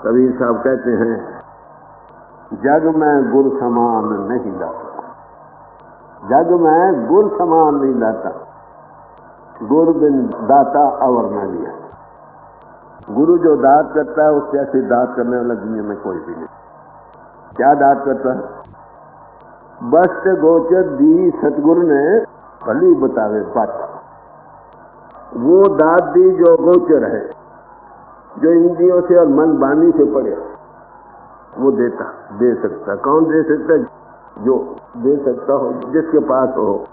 कबीर साहब कहते हैं, जग में गुर समान नहीं लाता, जग में गुर समान नहीं लाता, गुर बिन दाता अवर न लिया। गुरु जो दात करता है उससे ऐसी दात करने वाला दुनिया में कोई भी नहीं। क्या दात करता है? बस्त गोचर दी सतगुरु ने भली बतावे बात। वो दात दी जो गोचर है, जो इंद्रियों से और मन वाणी से पड़े, वो देता दे सकता। कौन दे सकता? जो दे सकता हो, जिसके पास हो।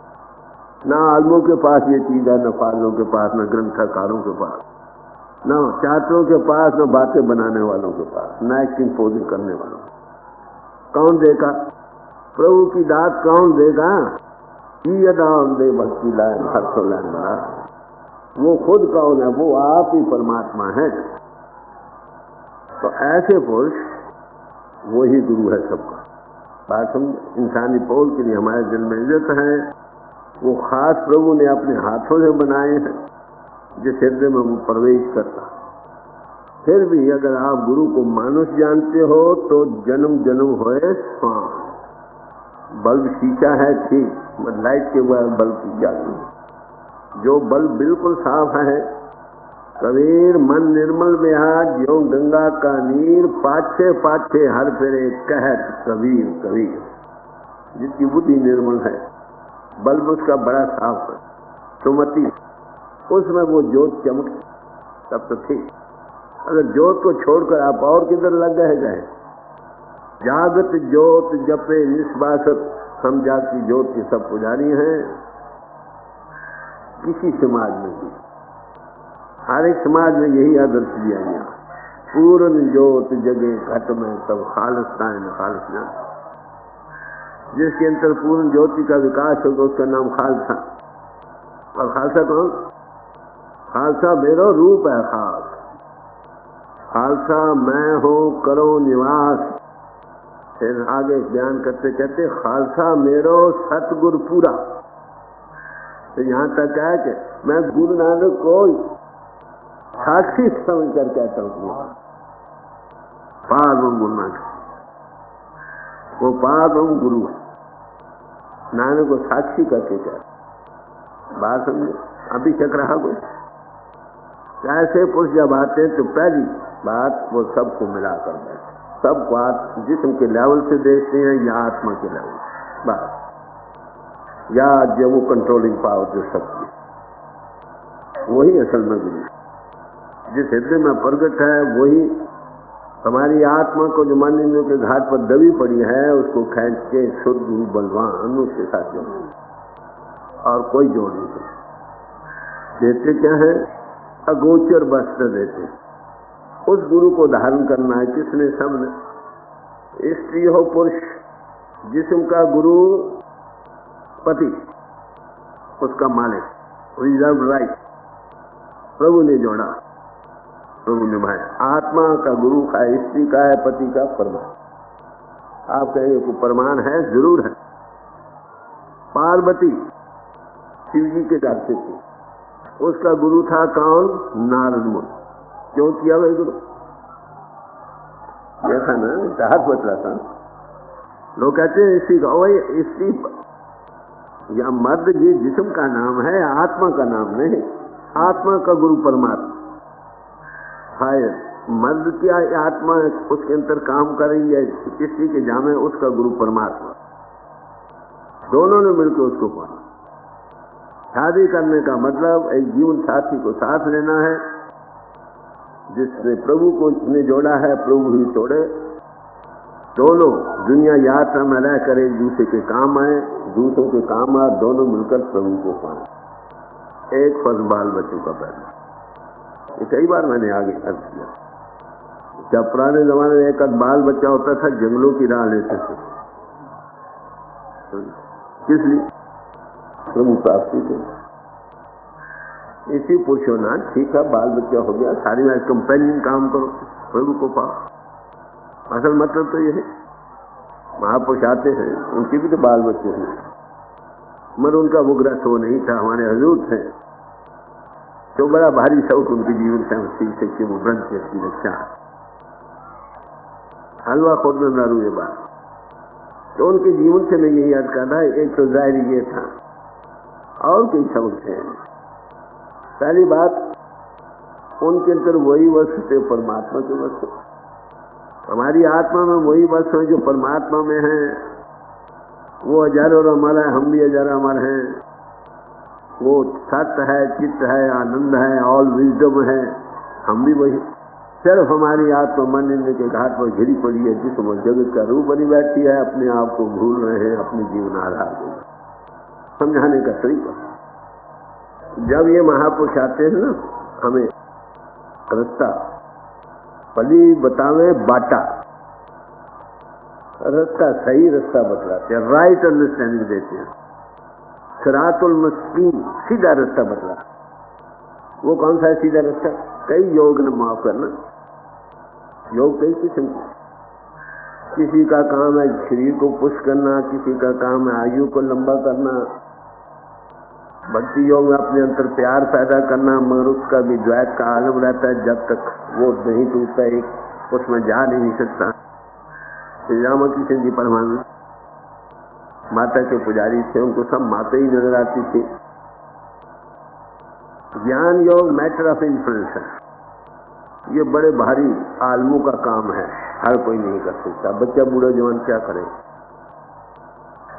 ना आलमों के पास ये चीज है, न फालों के पास, न ग्रंथकारों के पास, न छात्रों के पास, न बातें बनाने वालों के पास, न एक्टिंग पोजिंग करने वालों। कौन देगा? प्रभु की दात कौन देगा? दे भक्ति लाइन हर्षो लाइन बना। वो खुद कौन है? वो आप ही परमात्मा है। तो ऐसे पुरुष वही गुरु है सबका। बात हम इंसानी पौल के लिए हमारे दिल में इज्जत है, वो खास प्रभु ने अपने हाथों से बनाए हैं, जिस हृदय में वो प्रवेश करता। फिर भी अगर आप गुरु को मानुष जानते हो तो जन्म जन्म होए स्वाम। बल्ब शीशा है ठीक, लाइट के बल्ब की जाती। जो बल्ब बिल्कुल साफ है, कबीर मन निर्मल बिहार ज्यों गंगा का नीर, पाछे पाछे हर फेरे कहत कबीर कबीर। जिसकी बुद्धि निर्मल है, बल्ब उसका बड़ा साफ है, सुमति, उसमें वो ज्योत चमक, तब तो ठीक। अगर ज्योत को छोड़कर आप और किधर लग गए, जागत ज्योत जपे निष्बासत, हम जाति ज्योत के सब पुजारी हैं। किसी समाज में भी, हर एक समाज में यही आदर्श दिया गया, पूर्ण ज्योत जगे घट में तब खालसा न खालसा। जिसके अंदर पूर्ण ज्योति का विकास होगा उसका नाम खालसा। और खालसा कौन? खालसा मेरो रूप है खास। खालसा मैं हो करो निवास। फिर आगे बयान करते कहते खालसा मेरो सतगुरु पूरा। तो यहाँ तक है कि मैं गुरु नानक को साक्षी समझ कर कहता हूँ, पार्वम गुरु नानक, वो पार्वम गुरु है। नानक को साक्षी करके कह, बात समझे? अभी चक रहा कोई ऐसे पुरुष जब आते हैं तो पहली बात वो सबको मिलाकर बैठे, सब बात जिस्म के लेवल से देखते हैं या आत्मा के लेवल से, बस। या जो वो कंट्रोलिंग पावर जो सबकी, वही असल में गुरु। जिस हृदय में प्रगट है वही हमारी आत्मा को जो मानने के घाट पर दबी पड़ी है उसको खींच के शुद्ध बलवान उसके साथ जोड़, और कोई जोड़ नहीं सकता। देते क्या है? अगोचर वस्त्र देते। उस गुरु को धारण करना है किसने? सबने, स्त्री हो पुरुष। जिस्म का गुरु पति, उसका मालिक, रिजर्व राइट प्रभु ने जोड़ा, प्रभु ने भाई। आत्मा का गुरु का है, स्त्री का है, पति का परमान। आप कहेंगे को परमान है, जरूर है। पार्वती शिव जी के जाते थी, उसका गुरु था कौन? नारद मुनि। क्यों किया भाई गुरु? ऐसा ना हाथ बतला था। लोग कहते हैं स्त्री का, वही स्त्री या मर्द ये जिस्म का नाम है, आत्मा का नाम नहीं। आत्मा का गुरु परमात्मा है। मर्द की आत्मा उसके अंदर काम कर रही है, स्त्री के जामे उसका गुरु परमात्मा। दोनों ने मिलकर उसको पाना। शादी करने का मतलब एक जीवन साथी को साथ लेना है, जिसने प्रभु को ने जोड़ा है, प्रभु ही तोड़े। दोनों दुनिया यात्रा में रह कर एक दूसरे के काम आए, दूसरों के काम आए, दोनों मिलकर प्रभु को पाए। एक फर्ज बाल बच्चों का पैदा। ये कई बार मैंने आगे अर्ज किया। जब पुराने जमाने में एक बाल बच्चा होता था, जंगलों की राह लेते थे। किस लिए? प्रभु प्राप्ति थे। इसी पूछो ना, ठीक है बाल बच्चा हो गया, सारी लाइफ कंपेनियन काम करो, प्रभु को पाओ। असल मतलब तो ये है, महापुरुष आते हैं, उनके भी तो बाल बच्चे हैं, मगर उनका वो ग्रस्त वो नहीं था। हमारे हजूर थे तो बड़ा भारी शौक उनके जीवन से कि वो ग्रंथ की रक्षा। हलवा खोदने न रू ये बात। तो उनके जीवन से मैं यही याद कर रहा है। एक तो जाहिर ये था और कई सबक थे। पहली बात, उनके अंदर वही वस्तु थे परमात्मा के वस्तु। हमारी आत्मा में वही वस्तु है जो परमात्मा में है। वो हजारों हमारा है, हम भी हजारों हमारे हैं। वो सत्य है, चित्त है, आनंद है, ऑल विजडम है, हम भी वही। सिर्फ हमारी आत्मा मन इंद्र के घाट पर घिरी पड़ी है, जिसमें जगत का रूप बनी बैठी है। अपने आप को भूल रहे हैं, अपने जीवन आधार को समझाने का तरीका। जब ये महापुरुष आते हैं ना, हमें रास्ता भली बतावे बाटा, रास्ता सही रास्ता बतलाते हैं, राइट अंडरस्टैंडिंग देते हैं। सिरातुल मुस्तकीम, सीधा रास्ता बतला। वो कौन सा है सीधा रास्ता? कई योग ने माफ करना। योग कई किस्म के, किसी का काम है शरीर को पुश करना, किसी का काम है आयु को लंबा करना। भक्ति योग में अपने अंतर प्यार पैदा करना, मगर उसका भी द्वैत का आलम रहता है। जब तक वो नहीं टूटता एक, उसमें जा नहीं सकता। श्री रामकृष्ण जी परमानंद माता के पुजारी थे, उनको सब माता ही नजर आती थी। ज्ञान योग मैटर ऑफ इन्फ्लुएंस है। ये बड़े भारी आलमों का काम है, हर कोई नहीं कर सकता। बच्चा बूढ़ा जवान क्या करे?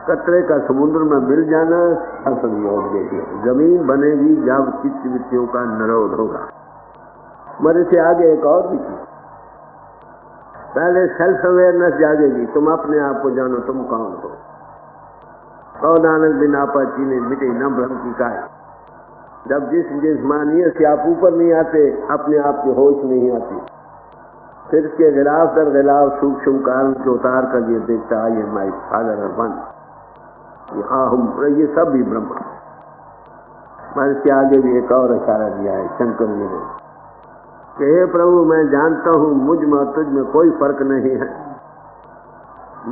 कतरे का समुद्र में मिल जाना असल योग देखिए। जमीन बनेगी जब चित्त वृत्तियों का निरोध होगा। मरे से आगे एक और भी चीज, पहले सेल्फ अवेयरनेस जागेगी। तुम अपने आप को जानो, तुम कौन हो। कौ नानक बिना पाची ने मिटे न भ्रम की काय। जब जिस जिस्मानियत से आप ऊपर नहीं आते, अपने आप की होश नहीं आती, फिर इसके खिलाफ दर खिलाफ सूक्ष्म कारण के उतार कर ये देखता है, ये माई फादर अर्बन, ये सब भी ब्रह्मा। मैंने इसके आगे भी एक और इशारा दिया है शंकर जी ने कि हे प्रभु, मैं जानता हूं मुझ में तुझ में कोई फर्क नहीं है,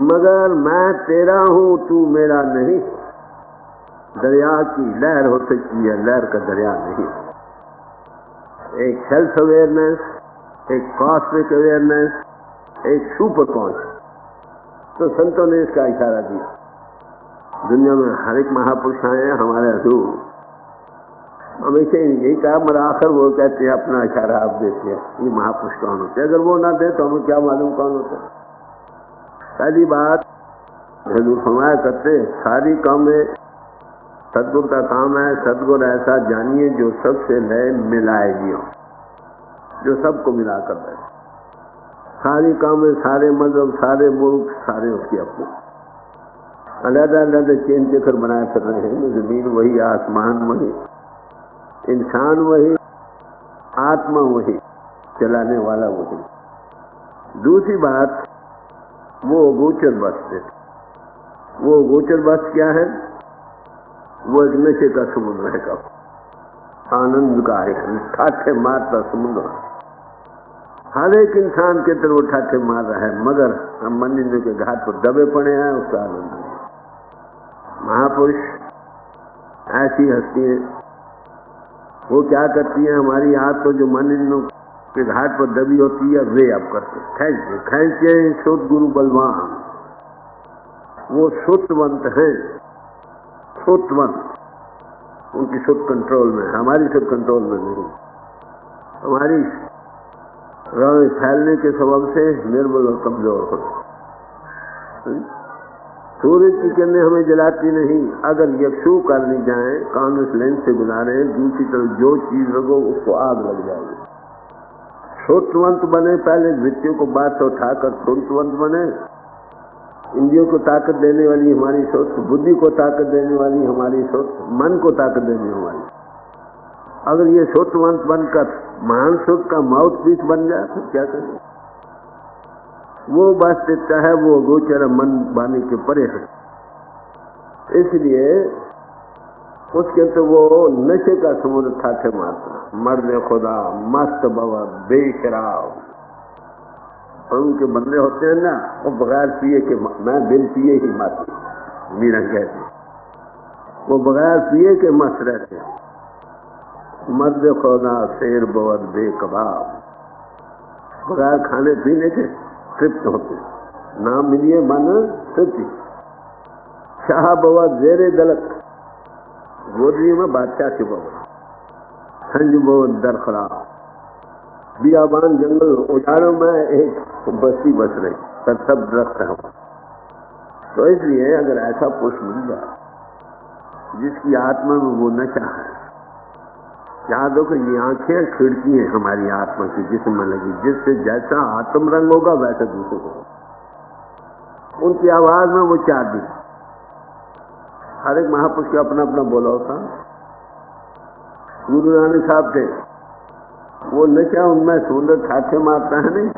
मगर मैं तेरा हूं, तू मेरा नहीं। दरिया की लहर हो सकती है, लहर का दरिया नहीं। एक सेल्फ अवेयरनेस, एक कॉस्मिक अवेयरनेस, एक सुपर कॉन्शियस। तो संतों ने इसका इशारा दिया। दुनिया में हर एक महापुरुष आए हैं, हमारे हजूर हमेशा यही कहा, मगर आखिर वो कहते हैं अपना इशारा आप देते हैं, ये महापुरुष कौन होते हैं। अगर वो ना दे तो हमें क्या मालूम कौन होता है। पहली बात हजूर फरमाया करते, सारी काम में सदगुरु का काम है। सदगुरु ऐसा जानिए जो सबसे नए मिलाएगी, जो सबको मिलाकर दे। सारी काम में सारे मजहब, सारे मुल्क, सारे उसकी अपने अलग अलग चेन चक्कर बनाए कर रहे हैं। जमीन वही, आसमान वही, इंसान वही, आत्मा वही, चलाने वाला वही। दूसरी बात, वो गोचर वस्तु है। वो गोचर वस्तु क्या है? वो एक नशे का समुद्र है, आनंद का है, ठाठे मारता समुद्र। हर एक इंसान के तरफ वो ठाठे मार रहा है, मगर हम मंदिर के घाट पर दबे पड़े हैं, उसका आनंद नहीं। महापुरुष ऐसी हस्ती है, वो क्या करती है, हमारी हाथ को जो मंदिर के घाट पर दबी होती है वे अब करते खैंचे शुद्ध गुरु बलवान। वो शुद्धवंत है, शुद्धवंत, उनकी शुद्ध कंट्रोल में, हमारी शुद्ध कंट्रोल में नहीं। हमारी रंग फैलने के सबब से निर्बल और कमजोर हो। सूरज की किरणें हमें जलाती नहीं। अगर यक्षु करनी जाए, कॉन्वेक्स लेंस से गुजारे, दूसरी तरफ जो चीज लगो उसको आग लग जाएगी। शुद्धवंत बने, पहले वृत्तियों को बात उठाकर शुद्धवंत बने। इंद्रियों को ताकत देने वाली हमारी सोच, बुद्धि को ताकत देने वाली हमारी सोच, मन को ताकत देने वाली। अगर ये शुद्धवंत बनकर महान शुद्ध का माउथ पीस बन जाए तो क्या करें? वो बस देता है, वो गोचर मन बानी के परे है। इसलिए उसके तो वो नशे का समुद्र ठाठे मारता, मर्द खुदा मस्त बवा बेशराब। और उनके बंदे होते हैं ना, वो बगैर पिए के, मैं बिन पिए ही मारती, मीरा कहती, वो बगैर पिए के मस्त रहते हैं। मर्द खुदा शेर बवद बेकबाब, बगैर खाने पीने के तृप्त होते, नाम मिलिए मन तृप्ति। शाह बवा जेरे दलक, गोदरी में बादशाह छुपा हुआ, संज बो दरखरा, बियाबान जंगल उजाड़ों में एक बस्ती बस रही, पर सब दरख्त है। तो इसलिए अगर ऐसा पुरुष मिल जाए जिसकी आत्मा में वो नशा है, याद हो कि ये आंखें खिड़की है हमारी आत्मा की, जिस्म में लगी, जिससे जैसा आत्म रंग होगा वैसा दूसरे को। उनकी आवाज में वो चांदी, हर एक महापुरुष का अपना अपना बोला होता। गुरु नानक साहब थे, वो नशा उनमें सुंदर ठाठे मारता है नहीं,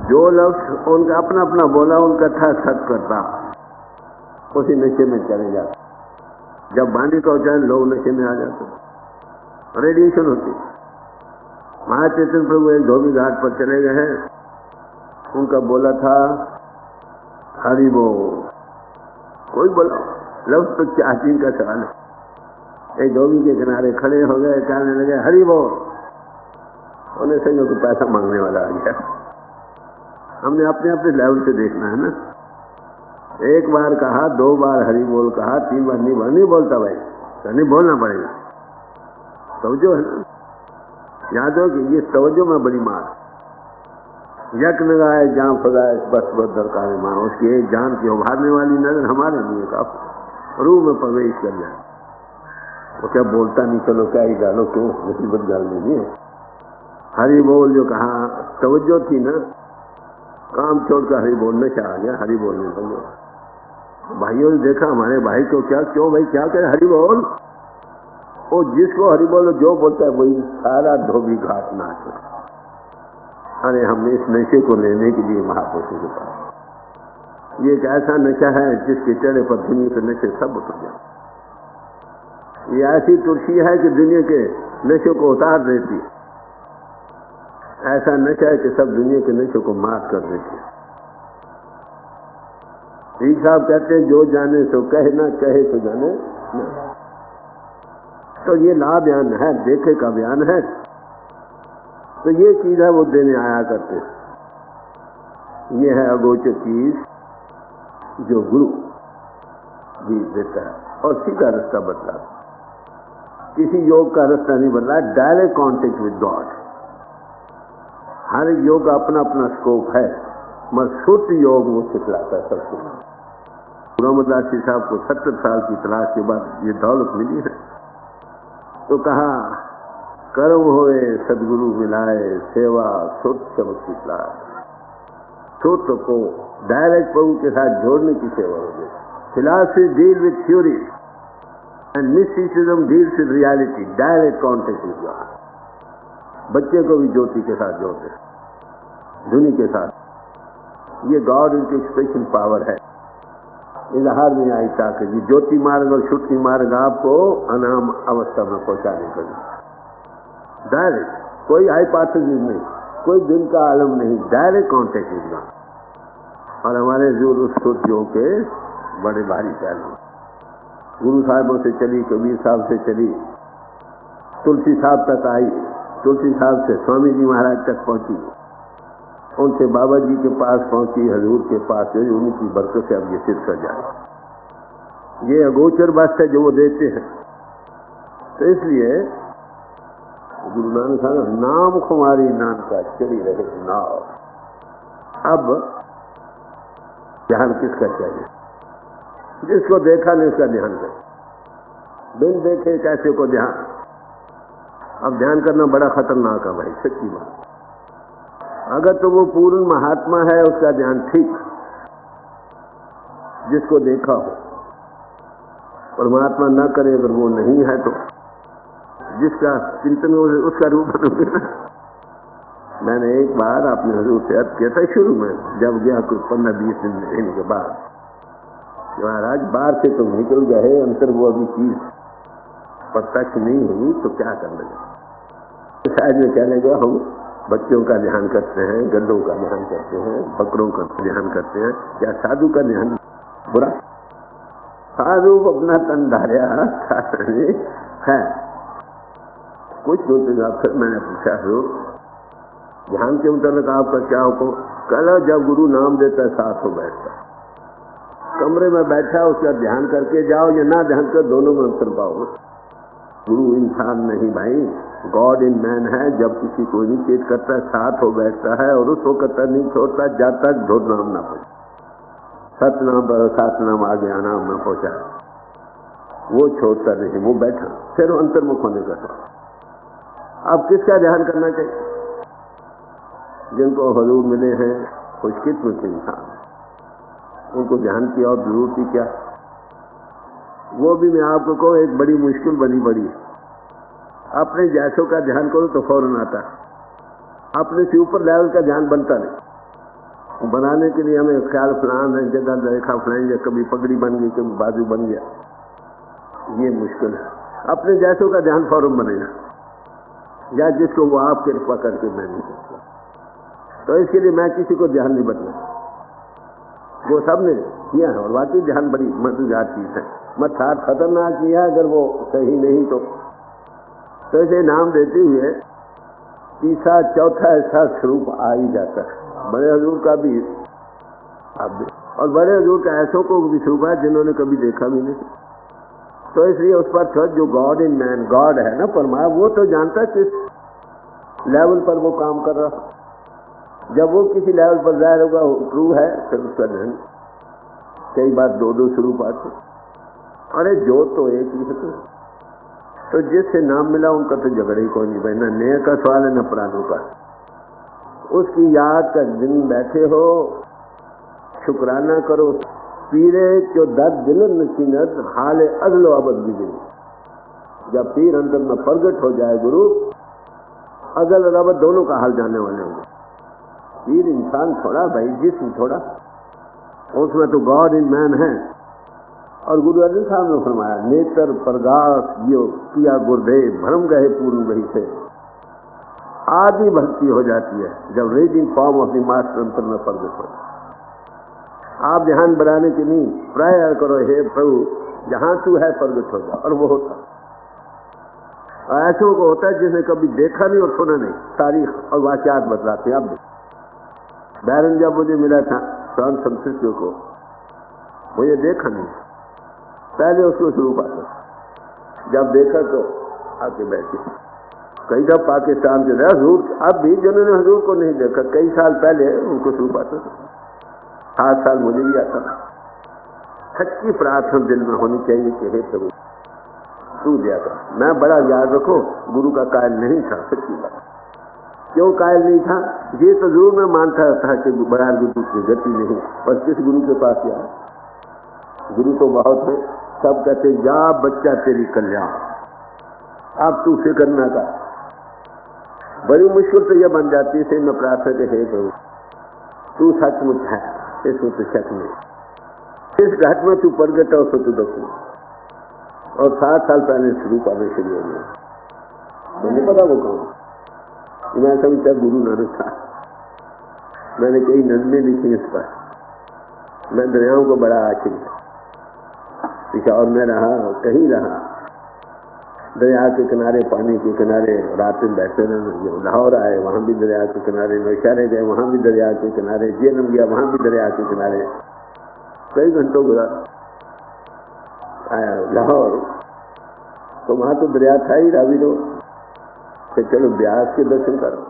जो लफ्ज उनका अपना अपना बोला उनका था सच करता, उसी नशे में चले जाते। जब बानी का उच्चारण लोग नशे में आ जाते, रेडिएशन होती। महाचेतन प्रभु एक धोबी घाट पर चले गए हैं, उनका बोला था हरि बोल, कोई बोला लफ्ज तो चार्जिंग का सवाल है। एक धोबी के किनारे खड़े हो गए, कहने लगे हरि बोल, उन्हें संग को पैसा मांगने वाला आ गया। हमने अपने अपने लेवल से देखना है ना। एक बार कहा, 2 बार हरि बोल कहा, 3 बार नहीं बोलता भाई, तो नहीं बोलना पड़ेगा। तवज्जो है ना, याद हो कि ये तवज्जो में बड़ी मार। यक लगाए जान फजाए बस दरकार मान, उसकी एक जान की उभारने वाली नजर हमारे लिए काफी, रूह में प्रवेश कर जाए। वो क्या बोलता नहीं, चलो क्या ही डालो, क्यों मुसीबत डालनी नहीं है। हरि बोल जो कहा, तवज्जो थी ना, काम छोड़कर हरि बोलने से आ गया, हरि बोलने लगे। भाइयों ने देखा हमारे भाई को, क्या क्यों भाई क्या करे हरि बोल, वो जिसको हरि बोलो जो बोलता है वही सारा धोबी घाट नाच। अरे हमने इस नशे को लेने के लिए महापुरुषों के पास, ये एक ऐसा नशा है जिसके चढ़े पर दुनिया के नशे सब उतर जाए। ये ऐसी तुलसी है कि दुनिया के नशे को उतार देती, ऐसा नशा है कि सब दुनिया के नशे को माफ कर देती है। साहब कहते हैं जो जाने सो कहे, ना कहे तो जाने ना। तो ये ला बयान है, देखे का बयान है। तो ये चीज है वो देने आया करते, ये है अगोचर चीज जो गुरु भी देता है और सीधा रास्ता बदला। किसी योग का रास्ता नहीं बदला, डायरेक्ट कांटेक्ट विद गॉड। हर योग का अपना अपना स्कोप है, मगर शुद्ध योग वो सिखलाता है सबको। रामदास जी साहब को 70 साल की तलाश के बाद ये दौलत मिली है, तो कहा कर्म होए सदगुरु मिलाए, सेवा शुद्ध शब्द की तलाश। शुद्ध को डायरेक्ट प्रभु के साथ जोड़ने की सेवा होगी। Philosophy deal with theory and mysticism deals with reality, direct contact with God. बच्चे को भी ज्योति के साथ जोड़ते, धुनी के साथ। ये गॉड इनकी स्पेशल पावर है। इजहार में आई ताकत, ये ज्योति मार्ग और छुट्टी मार्ग आपको अनाम अवस्था में पहुंचाने का डायरेक्ट, कोई हाइपोथेसिस नहीं, कोई दिन का आलम नहीं, डायरेक्ट कॉन्टेक्ट विद गॉड। और हमारे जो शुद्ध योग के बड़े भारी पहलू, गुरु साहबों से चली, कबीर साहब से चली, तुलसी साहब तक आई, तुलसी साहब से स्वामी जी महाराज तक पहुंची, उनसे बाबा जी के पास पहुंची, हजूर के पास, उनकी बरकत से अब ये सिद्ध कर जाए। ये अगोचर बात है जो वो देते हैं। तो इसलिए गुरु नानक साहब, नाम खुमारी नाम का चली रहे नाव। अब ध्यान किसका चाहिए? जिसको देखा नहीं उसका ध्यान करे, बिन देखे कैसे को ध्यान। अब ध्यान करना बड़ा खतरनाक है भाई, सच्ची बात। अगर तो वो पूर्ण महात्मा है उसका ध्यान ठीक, जिसको देखा हो। परमात्मा न करे अगर वो नहीं है तो जिसका चिंतन हो उसका रूप बनोगे ना। मैंने एक बार अपने हजूर से अर्ज किया था शुरू में, जब गया कुछ 15-20 दिन रहने के बाद, महाराज बाहर से तो निकल गए, अंतर वो अभी चीज प्रत्यक्ष नहीं हुई तो क्या कर लगे। शायद में कहने गया हम बच्चों का ध्यान करते हैं, गड्ढों का ध्यान करते हैं, बकरों का ध्यान करते हैं, क्या साधु का ध्यान बुरा? साधु अपना तन धार्या है। कुछ दो तीन अक्सर मैंने पूछा हो ध्यान के मुताबिक आपका क्या हुक्म? कल जब गुरु नाम देता है साथ हो बैठता, कमरे में बैठा उसका ध्यान करके जाओ या ना ध्यान कर, दोनों में अंतर पाओ। गुरु इंसान नहीं भाई, गॉड इन मैन है। जब किसी को इनिशिएट करता है साथ हो बैठता है और उस वक्त नहीं छोड़ता जब तक धुर नाम ना पहुंचे, सत नाम पर सात नाम आगे आना ना पहुंचा, वो छोड़ता नहीं, वो बैठा फिर अंतर्मुख होने का। अब किसका ध्यान करना चाहिए? जिनको हुजूर मिले हैं खुशकिस्मत इंसान, उनको ध्यान की और जरूरत ही क्या। वो भी मैं आपको कहूँ एक बड़ी मुश्किल बनी पड़ी। अपने जैसों का ध्यान करो तो फौरन आता है, अपने से ऊपर लेवल का ध्यान बनता नहीं। बनाने के लिए हमें ख्याल फलान है, जगह देखा फलान, या कभी पगड़ी बन गई, कभी बाजू बन गया, ये मुश्किल है। अपने जैसों का ध्यान फौरन बनेगा, या जिसको वो आप कृपा करके मैं नहीं सकता। तो इसके लिए मैं किसी को ध्यान नहीं बदला, वो सब ने किया है और वाकई ध्यान बड़ी मजेदार चीज है। मत खतरनाक किया अगर वो सही नहीं तो ऐसे नाम देते हुए तीसरा चौथा ऐसा स्वरूप आ ही जाता है। बड़े हजूर का भी अब, और बड़े हजूर का ऐसों को भी स्वरूप है जिन्होंने कभी देखा भी नहीं। तो इसलिए उस पर थोड़ा जो गॉड इन मैन, गॉड है ना परमात्मा, वो तो जानता है किस लेवल पर वो काम कर रहा। जब वो किसी लेवल पर जाहिर होगा ट्रू है, फिर उसका ध्यान कई बार दो स्वरूप आते। अरे जो तो एक ही है। तो जिससे नाम मिला उनका तो झगड़े ही कोई नहीं भाई, ना नए का सवाल है न पुरानों का। उसकी याद का दिन बैठे हो, शुक्राना करो। पीरे जो दर्द दिल नसीनत हाल अगलो अबद भी गिरी। जब पीर अंदर में प्रगट हो जाए गुरु, अगल और अबद दोनों का हाल जाने वाले होंगे। पीर इंसान थोड़ा भाई, जिस्म थोड़ा, उसमें तो गॉड इन मैन है। और गुरु अर्जन साहब ने फरमाया, नेत्र प्रगास यो किया गुरुदेव, भ्रम गए पूर्ण वही से। आदि भक्ति हो जाती है जब raising form of the master अंतर में प्रगट हो। आप ध्यान बनाने के नहीं प्रायर करो, हे प्रभु जहां तू है प्रगट हो जा, और वो होता। ऐसों को होता है जिसने कभी देखा नहीं और सुना नहीं, तारीख और वाकयात बतलाते। अब बैरन जब मुझे मिला था सैन फ्रांसिस्को को, मुझे देखा नहीं, पहले उसको शुरू पाता, जब देखा तो आके बैठे। कई दफा पाकिस्तान से हजूर, अब भी जिन्होंने हजूर को नहीं देखा कई साल पहले उनको शुरू पाता था। 7 साल मुझे भी आता था। सच्ची प्रार्थना दिल में होनी चाहिए कि हे प्रभु तू दिया था। मैं बड़ा याद रखो गुरु का कायल नहीं था, सच्ची बात। क्यों कायल नहीं था? ये तो जरूर मैं मानता था कि बड़ा गुरु की गति नहीं, पर किस गुरु के पास यार, गुरु तो बहुत है। सब कहते जा बच्चा तेरी कल्याण, अब तू फिक्र न कर। बड़ी मुश्किल तो यह बन जाती है, मैं प्रार्थना के हे प्रभु तू सचमुच है, इसमें तो शक नहीं। इस घाट में तू प्रगट हो तो तू देखू। और 7 साल पहले शुरू करने शुरू हो गया, मुझे पता वो कौन। मैं समझता गुरु नानक था। मैंने कई नज़में लिखी इस पर। मैं दरियाओं को बड़ा आशिक था, और मैं रहा कहीं रहा, दरिया के किनारे, पानी के किनारे रात में बैठते रहे। लाहौर आए, वहाँ भी दरिया के किनारे, नौशहरे गए, वहाँ भी दरिया के किनारे, जेलम गया, वहाँ भी दरिया के किनारे, कई घंटों गुजारा। आया लाहौर, तो वहाँ तो दरिया था ही, रावी रोड। फिर चलो ब्यास के दर्शन करो।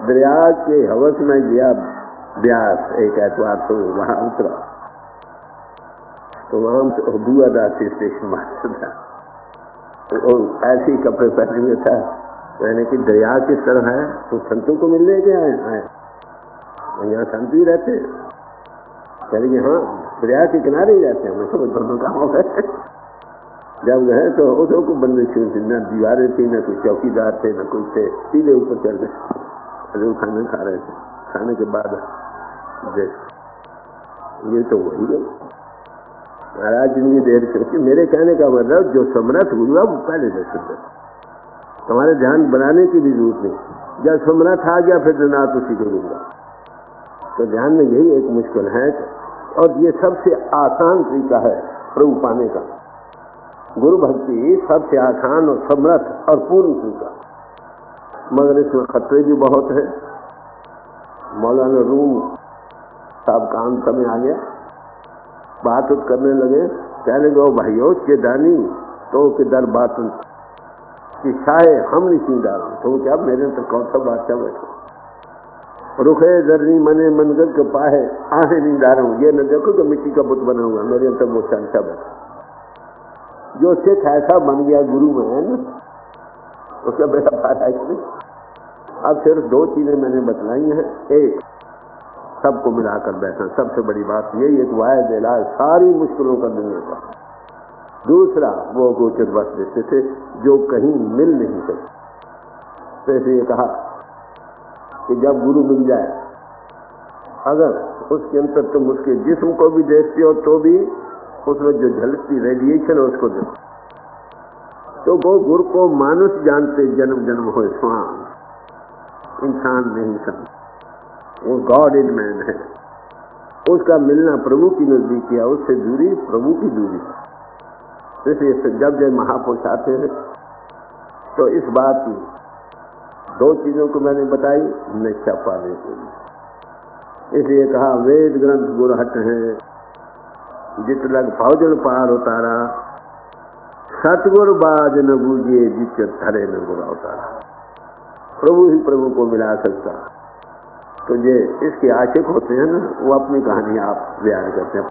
दरिया के हवस में गया ब्यास, एक एतवार तो वहाँ उतरा, तो वहाँ बुआ दासी स्टेशन मास्टर था, और ऐसे ही कपड़े पहने हुए था। मैंने कि दरिया किस तरह है, तो संतों को मिलने के आए, यहाँ संत ही रहते हैं। कह रही हाँ दरिया के किनारे ही रहते हैं। मैं समझ दोनों काम हो गए। जब गए तो उधर को बंदिश थी, न दीवारें थी, न कोई चौकीदार थे, न कोई थे, सीधे ऊपर चढ़ गए। अरे खाना खा रहे थे, खाने के बाद ये तो वही है महाराज जितनी देर क्योंकि मेरे कहने का मतलब जो समर्थ हुआ वो पहले दर्शन दे, तुम्हारे ध्यान बनाने की भी जरूरत नहीं। जब समर्थ आ गया फिर जनात उसी को दूंगा। तो ध्यान में यही एक मुश्किल है, और ये सबसे आसान तरीका है प्रभु पाने का। गुरु भक्ति सबसे आसान और समर्थ और पूर्ण तरीका, मगर इसमें खतरे भी बहुत है। मौलाना रूम साहब का अंत समय आ गया, बात करने लगे, कहने गो भाइयों के दानी तो के दर बात कि शाये हम नहीं डाल तो क्या मेरे तो कौन सा बादशाह बैठो रुखे जर्नी मने मनगर के पाहे आहे नहीं डाल हूँ। ये न देखो कि मिट्टी का बुत बना हुआ, मेरे अंदर वो संख्या बैठा। जो सिख ऐसा बन गया गुरु में है ना, उसका बेटा फायदा नहीं। अब सिर्फ दो चीजें मैंने बतलाई हैं। एक, सबको मिलाकर बैठना, सबसे बड़ी बात यही एक वायद इलाज सारी मुश्किलों का दुनिया का। दूसरा, वो गोचर बस देते थे जो कहीं मिल नहीं सकते। तो ऐसे ये कहा कि जब गुरु मिल जाए, अगर उसके अंतर तुम उसके जिस्म को भी देखते हो तो भी उसमें जो झलकती रेडिएशन है उसको देखो, तो वो गुरु को मानुष जानते जन्म जन्म हो स्वान, इंसान नहीं सन, वो गॉड इन मैन है। उसका मिलना प्रभु की नजदीकी है, उससे दूरी प्रभु की दूरी। इसलिए जब जब महापुरुष आते हैं तो इस बात की दो चीजों को मैंने बताई निष्ठा पाने के लिए। इसलिए कहा वेद ग्रंथ गुरहट है, जित लग भौजन पार उतारा, सतगुरु बाज न बूझिए जित धरे न गुरा उतारा। प्रभु ही प्रभु को मिला सकता। तो ये इसके आशिक होते हैं ना, वो अपनी कहानी आप बयान करते हैं।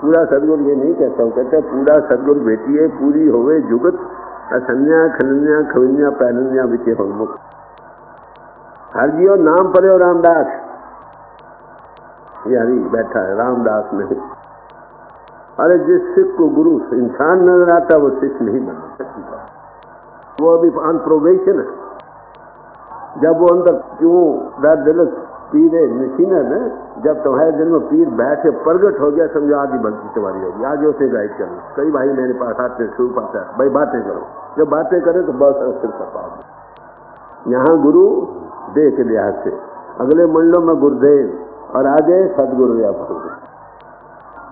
पूरा सदगुरु ये नहीं कहता, वो कहता है पूरा सदगुरु बेटी है, पूरी होवे जुगत असन्या खनन्या खवन्या पैनन्या विचे होमुख। हर जियो नाम पढ़े रामदास, ये हरी बैठा है, रामदास नहीं। अरे जिस सिख को गुरु इंसान नजर आता वो सिख नहीं बन सकता, वो अभी ऑन प्रोबेशन है। जब वो अंदर क्यों दिल पीर नशीनर है, जब तुम्हारे दिल में पीर बैठे प्रगट हो गया, समझो आगे भक्ति तुम्हारी होगी, आगे उसे गाइड करना। कई भाई मेरे पास आते शुरू पाता है, भाई बातें करो, जब बातें करें तो बहुत सारा सिर पाओ। यहाँ गुरु दे के लिहाज से, अगले मंडलों में गुरुदेव और आगे सदगुरु या गुरु।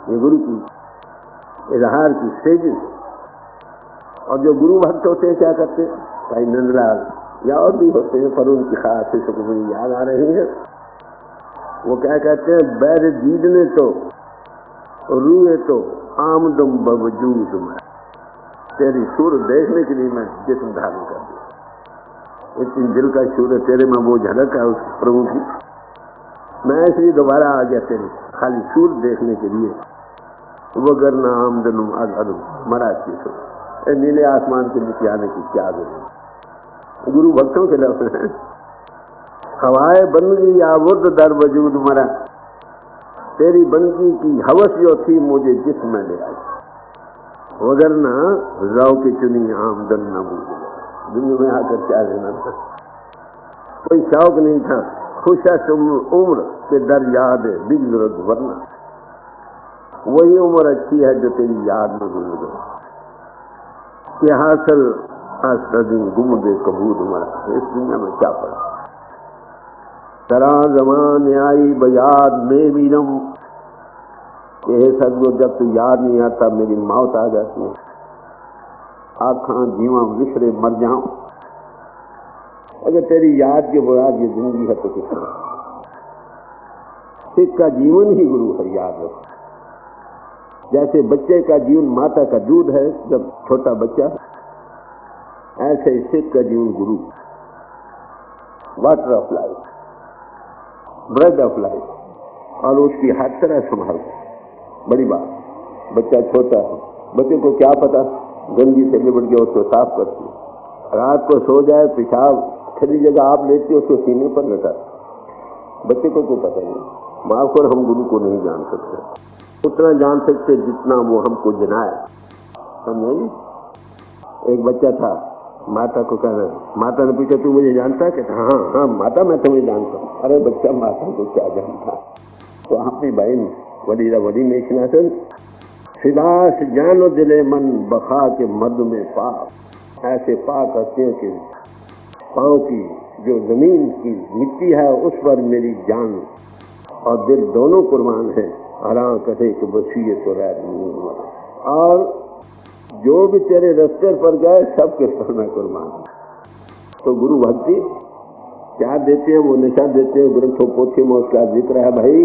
ये गुरु की इजहार की स्टेजेस। और जो गुरु भक्त होते हैं क्या करते हैं, भाई नंदलाल या और भी होते हैं, पर उनकी खास से मुझे याद आ रही है। वो क्या कहते हैं, बैर जीदने तो रूए तो आमदम बवजूद में, तेरी सूरत देखने के लिए मैं जिस्म धारण कर दिया। इतनी दिल का सूरत तेरे में वो झलक है उस प्रभु की, मैं इसलिए दोबारा आ गया तेरी खाली सूरत देखने के लिए। वगर ना आमदन मरा चीज नीले आसमान के नीचे आने की क्या जरूरत। गुरु भक्तों के लफ्ज हैं, हवाए बंदगी आवुर्द दर वजूद मरा, तेरी बंदगी की हवस जो थी मुझे जिस्म में ले आई। वगरना रौ की चुनी आमदन न भूल। दुनिया में आकर क्या लेना था, कोई शौक नहीं था, खुशा उम्र के दर याद है बिगड़ वरना। वही उम्र अच्छी है जो तेरी याद में भूल गई। कि हासिल गुम दे कबूल मरा, इस दुनिया में क्या पड़ा। तरा जमान आई बयाद में वीरम, ये सदगुरु जब तू याद नहीं आता मेरी मौत आ जाती है। आँखां जीवा विसरे मर जाऊं, अगर तेरी याद के बगैर ये जिंदगी है तो किस सिख का जीवन ही गुरु है, याद रखो। जैसे बच्चे का जीवन माता का दूध है जब छोटा बच्चा, ऐसे ही सिख का जीवन गुरु, water of life, bread of life. और उसकी हर तरह संभाल, बड़ी बात। बच्चा छोटा है, बच्चे को क्या पता, गंदी से लिपट के उसको साफ करती है। रात को सो जाए, पेशाब खली जगह आप लेते हो, उसको सीने पर लटा, बच्चे को कोई पता नहीं। माफ कर, हम गुरु को नहीं जान सकते, उतना जान सकते जितना वो हमको जनाए, समझे। एक बच्चा था, माता को कहना, माता ने पूछा तू मुझे जानता है? कहता हाँ हाँ माता मैं तुम्हें जानता हूँ। अरे बच्चा माता को क्या जानता। तो अपनी बहन वडी नेशनासन सिदास जानो दिले मन बखा के मर्द में पाप, ऐसे पाक हस्तियों के पाँव की जो जमीन की मिट्टी है उस पर मेरी जान और दिल दोनों कुर्बान है। आराम कहे कि बसीए तो रह, और जो भी तेरे रास्ते पर गए सबके सर में कुर्बान। तो गुरु भक्ति क्या देते हैं? वो नशा देते हैं। ग्रंथों पोथी में उसका जिक्र है भाई,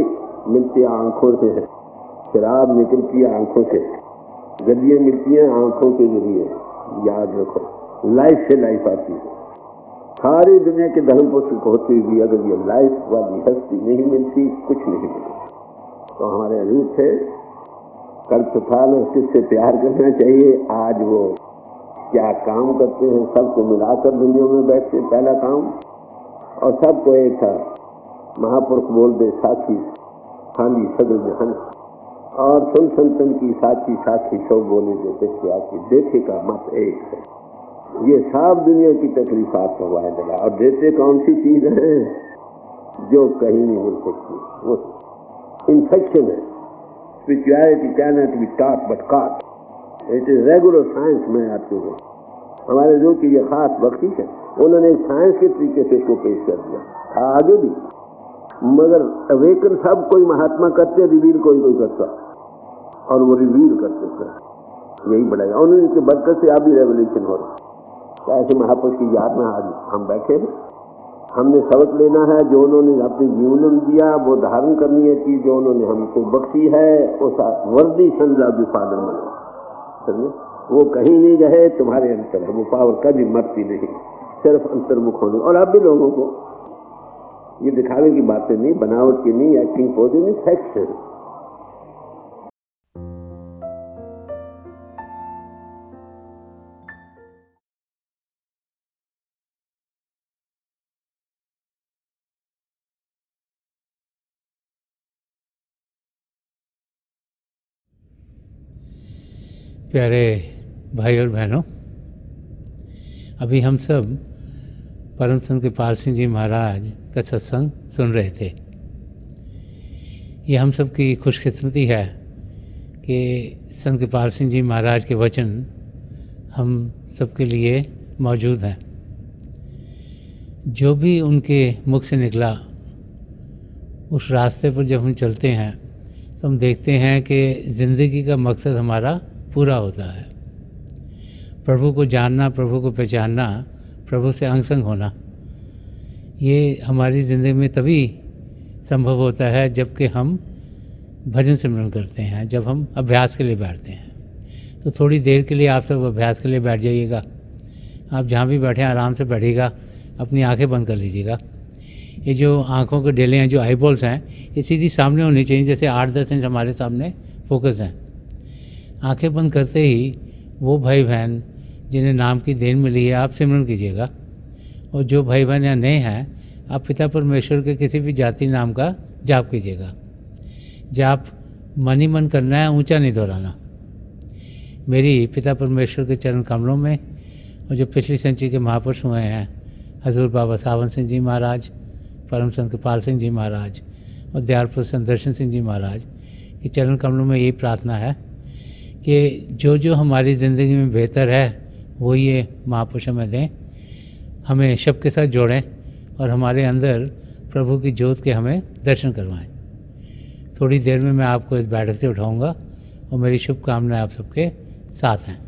मिलती आंखों से है, शराब निकलती है आंखों से, गलियां मिलती हैं आंखों के जरिए। याद रखो, लाइफ से लाइफ आती है। सारी दुनिया के धर्म पुस्तक होती हुई अगर ये लाइफ वाली हस्ती नहीं मिलती, कुछ नहीं मिलता। तो हमारे रूप है कल था न, किससे प्यार करना चाहिए। आज वो क्या काम करते हैं, सबको मिलाकर दुनिया में बैठते, पहला काम। और सबको एक था, महापुरुष बोल दे साखी खाली सगल जहान, और सुन संतन की साची साखी सब बोले जो देखे आखी, देखे का मत एक है। ये सब दुनिया की तकलीफात को वाय लगा। और देते कौन सी चीज है जो कहीं नहीं मिल सकती, वो इन्फेक्शन है। Spirituality can not be taught but caught, it is regular science में आती है। हमारे जो की ये खास बख्शी है, उन्होंने साइंस के तरीके से इसको पेश कर दिया। आगे भी मगर अवेकन सब कोई महात्मा करते, रिवील कोई कोई करता, और वो रिवील करते थे, यही बढ़ेगा। और उनके बरकत से अभी रेवोल्यूशन हो रहा है। ऐसे महापुरुष की याद में आज हम बैठे हैं। हमने सबक लेना है जो उन्होंने अपने जीवन में दिया, वो धारण करनी है चीज जो उन्होंने हमको बख्शी है। उस वर्दी संजा भी फादर बने, समझे? वो कहीं नहीं गए, तुम्हारे अंतर है। वो पावर कभी मरती नहीं, सिर्फ अंतर्मुख होने। और अब भी लोगों को ये दिखावे की बातें नहीं, बनावट की नहीं, एक्टिंग पोज नहीं, फैक्ट है। प्यारे भाई और बहनों, अभी हम सब परम संत कृपाल सिंह जी महाराज का सत्संग सुन रहे थे। ये हम सब की खुशकिस्मती है कि संत कृपाल सिंह जी महाराज के वचन हम सबके लिए मौजूद हैं। जो भी उनके मुख से निकला, उस रास्ते पर जब हम चलते हैं तो हम देखते हैं कि ज़िंदगी का मकसद हमारा पूरा होता है। प्रभु को जानना, प्रभु को पहचानना, प्रभु से अंग संग होना, ये हमारी ज़िंदगी में तभी संभव होता है जबकि हम भजन सिमरन करते हैं, जब हम अभ्यास के लिए बैठते हैं। तो थोड़ी देर के लिए आप सब अभ्यास के लिए बैठ जाइएगा। आप जहाँ भी बैठे आराम से बैठिएगा, अपनी आंखें बंद कर लीजिएगा। ये जो आँखों के डेले हैं, जो आई बॉल्स हैं, ये सीधी सामने होनी चाहिए, जैसे 8-10 इंच हमारे सामने फोकस हैं। आंखें बंद करते ही वो भाई बहन जिन्हें नाम की देन मिली है, आप सिमरन कीजिएगा। और जो भाई बहन यहाँ नए हैं, आप पिता परमेश्वर के किसी भी जाति नाम का जाप कीजिएगा। जाप मन ही मन करना है, ऊंचा नहीं दोहराना। मेरी पिता परमेश्वर के चरण कमलों में, और जो पिछली संची के महापुरुष हुए हैं, हजूर बाबा सावन सिंह जी महाराज, परम संत कृपाल सिंह जी महाराज और दयालपुर संत दर्शन सिंह जी महाराज के चरण कमलों में यही प्रार्थना है कि जो जो हमारी ज़िंदगी में बेहतर है वो ये महापुरुष हमें दें, हमें शब के साथ जोड़ें और हमारे अंदर प्रभु की ज्योत के हमें दर्शन करवाएं। थोड़ी देर में मैं आपको इस बैठक से उठाऊंगा और मेरी शुभकामनाएं आप सबके साथ हैं।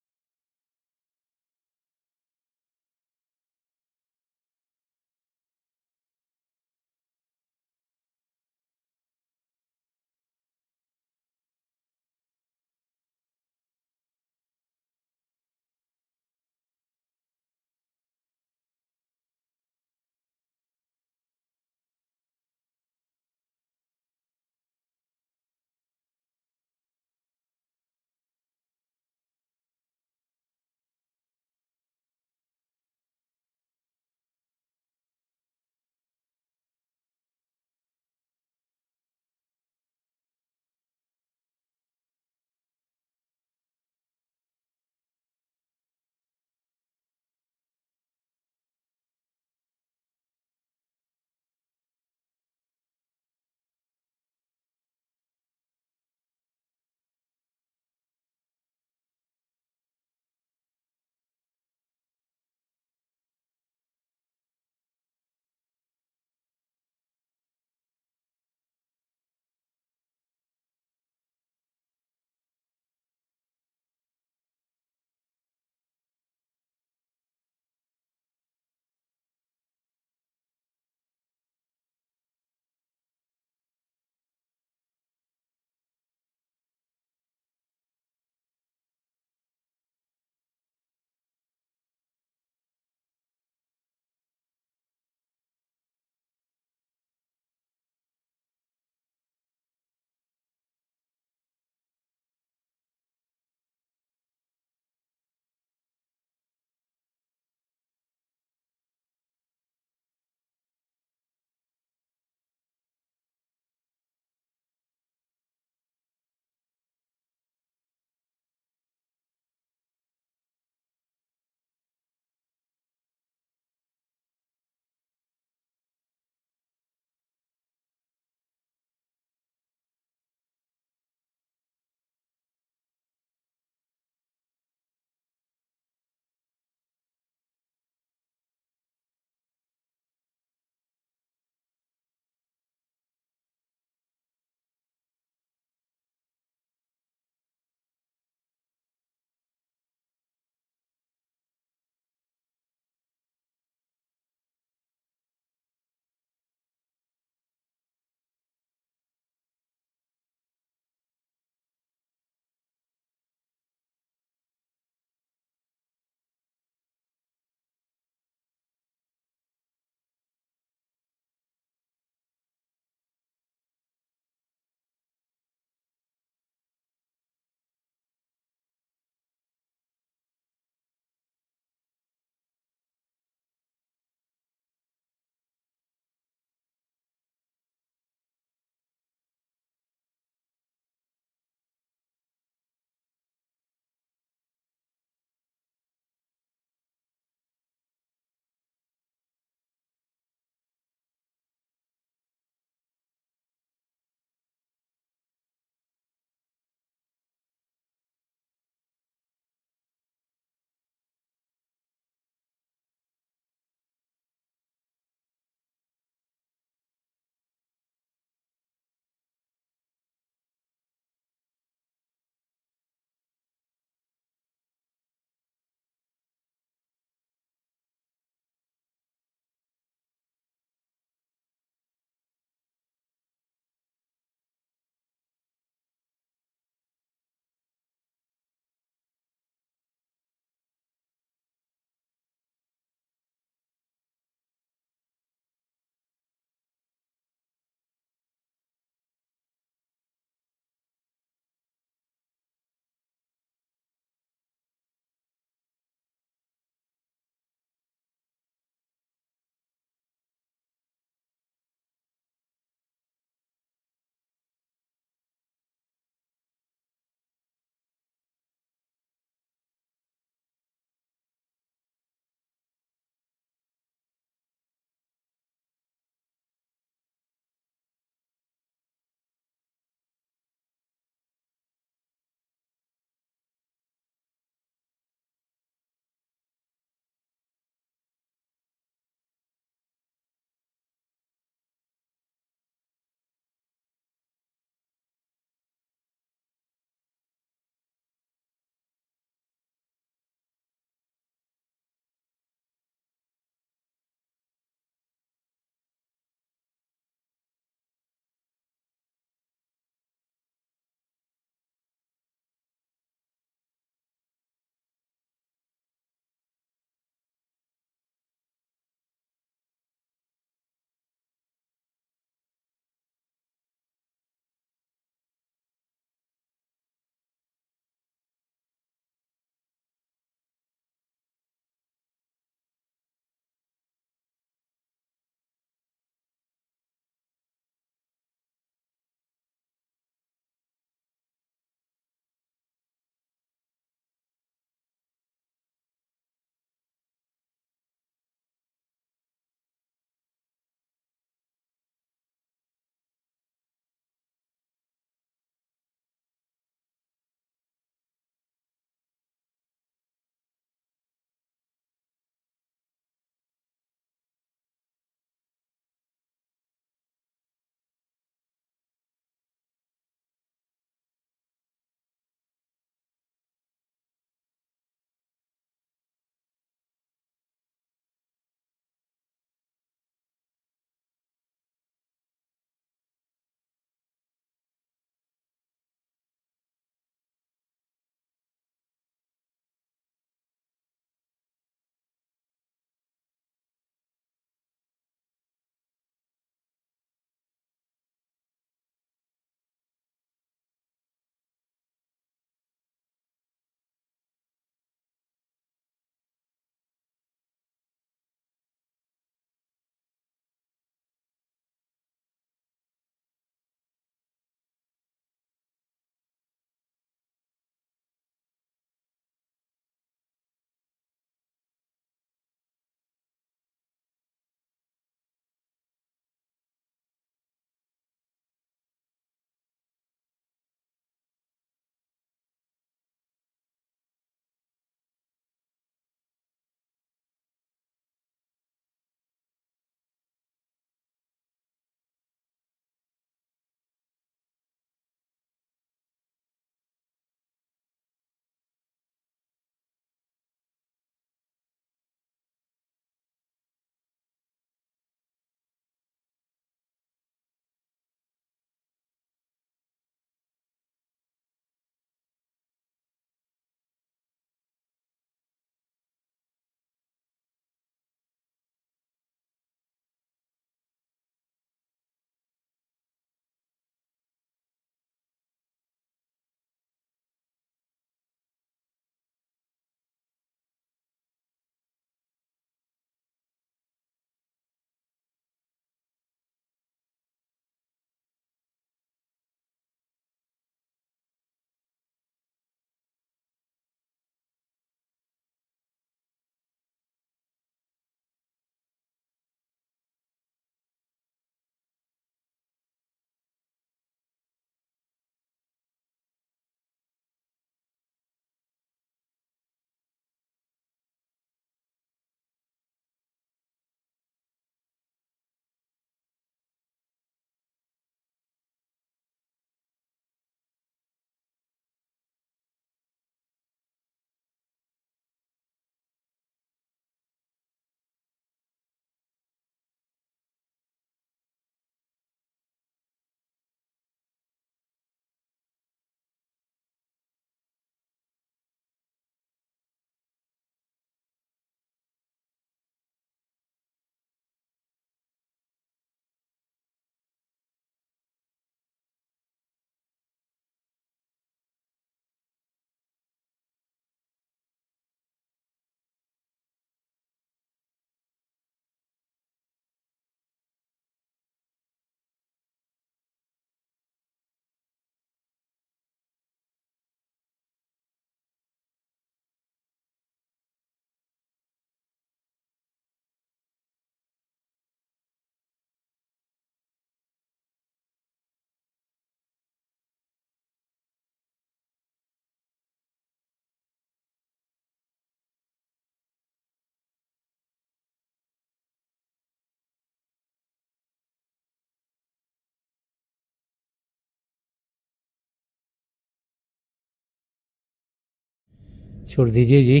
छोड़ दीजिए जी।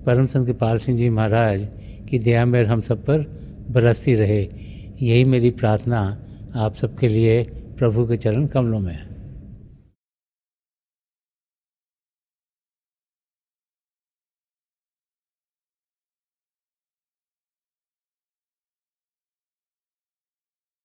परम संत कृपाल सिंह जी महाराज की दया मेहर हम सब पर बरसती रहे, यही मेरी प्रार्थना आप सबके लिए प्रभु के चरण कमलों में है।